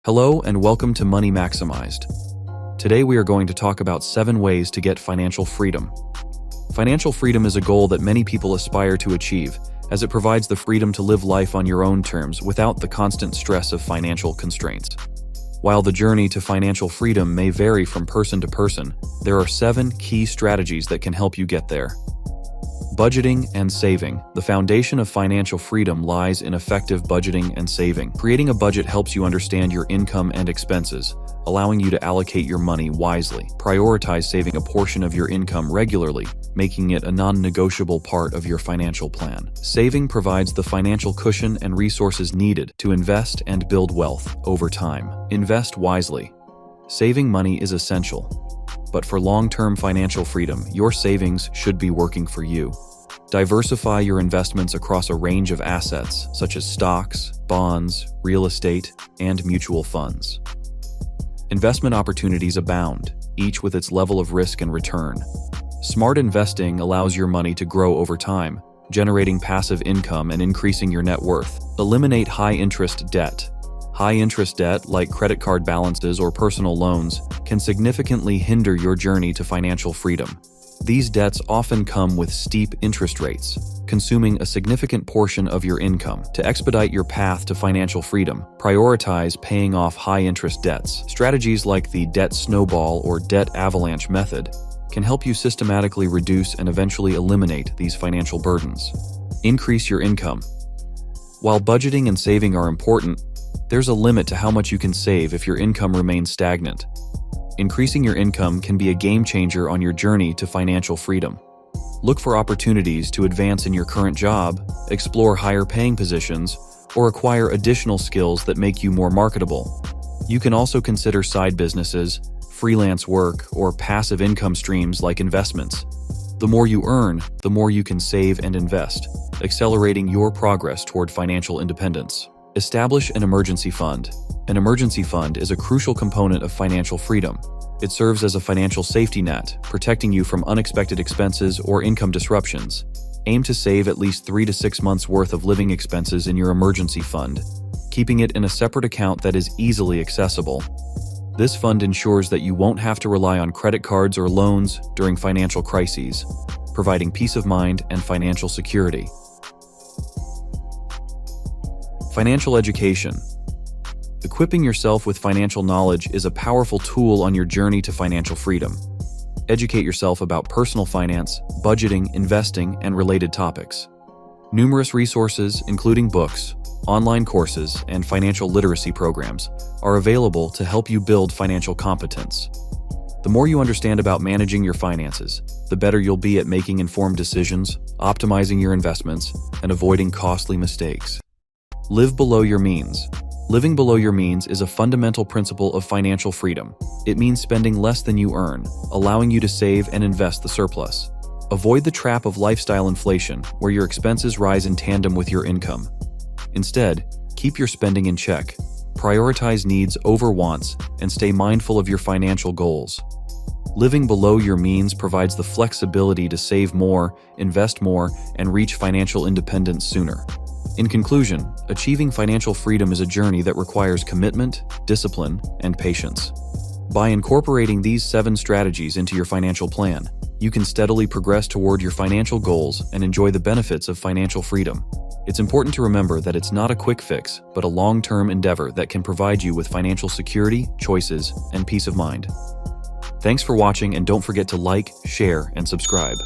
Hello and welcome to Money Maximized. Today we are going to talk about 7 ways to get financial freedom. Financial freedom is a goal that many people aspire to achieve, as it provides the freedom to live life on your own terms without the constant stress of financial constraints. While the journey to financial freedom may vary from person to person, there are 7 key strategies that can help you get there. Budgeting and saving. The foundation of financial freedom lies in effective budgeting and saving. Creating a budget helps you understand your income and expenses, allowing you to allocate your money wisely. Prioritize saving a portion of your income regularly, making it a non-negotiable part of your financial plan. Saving provides the financial cushion and resources needed to invest and build wealth over time. Invest wisely. Saving money is essential. But for long-term financial freedom, your savings should be working for you. Diversify your investments across a range of assets, such as stocks, bonds, real estate, and mutual funds. Investment opportunities abound, each with its level of risk and return. Smart investing allows your money to grow over time, generating passive income and increasing your net worth. Eliminate high-interest debt. High-interest debt, like credit card balances or personal loans, can significantly hinder your journey to financial freedom. These debts often come with steep interest rates, consuming a significant portion of your income. To expedite your path to financial freedom, prioritize paying off high-interest debts. Strategies like the debt snowball or debt avalanche method can help you systematically reduce and eventually eliminate these financial burdens. Increase your income. While budgeting and saving are important, there's a limit to how much you can save if your income remains stagnant. Increasing your income can be a game changer on your journey to financial freedom. Look for opportunities to advance in your current job, explore higher paying positions, or acquire additional skills that make you more marketable. You can also consider side businesses, freelance work, or passive income streams like investments. The more you earn, the more you can save and invest, accelerating your progress toward financial independence. Establish an emergency fund. An emergency fund is a crucial component of financial freedom. It serves as a financial safety net, protecting you from unexpected expenses or income disruptions. Aim to save at least 3 to 6 months' worth of living expenses in your emergency fund, keeping it in a separate account that is easily accessible. This fund ensures that you won't have to rely on credit cards or loans during financial crises, providing peace of mind and financial security. Financial education. Equipping yourself with financial knowledge is a powerful tool on your journey to financial freedom. Educate yourself about personal finance, budgeting, investing, and related topics. Numerous resources, including books, online courses, and financial literacy programs, are available to help you build financial competence. The more you understand about managing your finances, the better you'll be at making informed decisions, optimizing your investments, and avoiding costly mistakes. Live below your means. Living below your means is a fundamental principle of financial freedom. It means spending less than you earn, allowing you to save and invest the surplus. Avoid the trap of lifestyle inflation, where your expenses rise in tandem with your income. Instead, keep your spending in check, prioritize needs over wants, and stay mindful of your financial goals. Living below your means provides the flexibility to save more, invest more, and reach financial independence sooner. In conclusion, achieving financial freedom is a journey that requires commitment, discipline, and patience. By incorporating these 7 strategies into your financial plan, you can steadily progress toward your financial goals and enjoy the benefits of financial freedom. It's important to remember that it's not a quick fix, but a long-term endeavor that can provide you with financial security, choices, and peace of mind. Thanks for watching, and don't forget to like, share, and subscribe.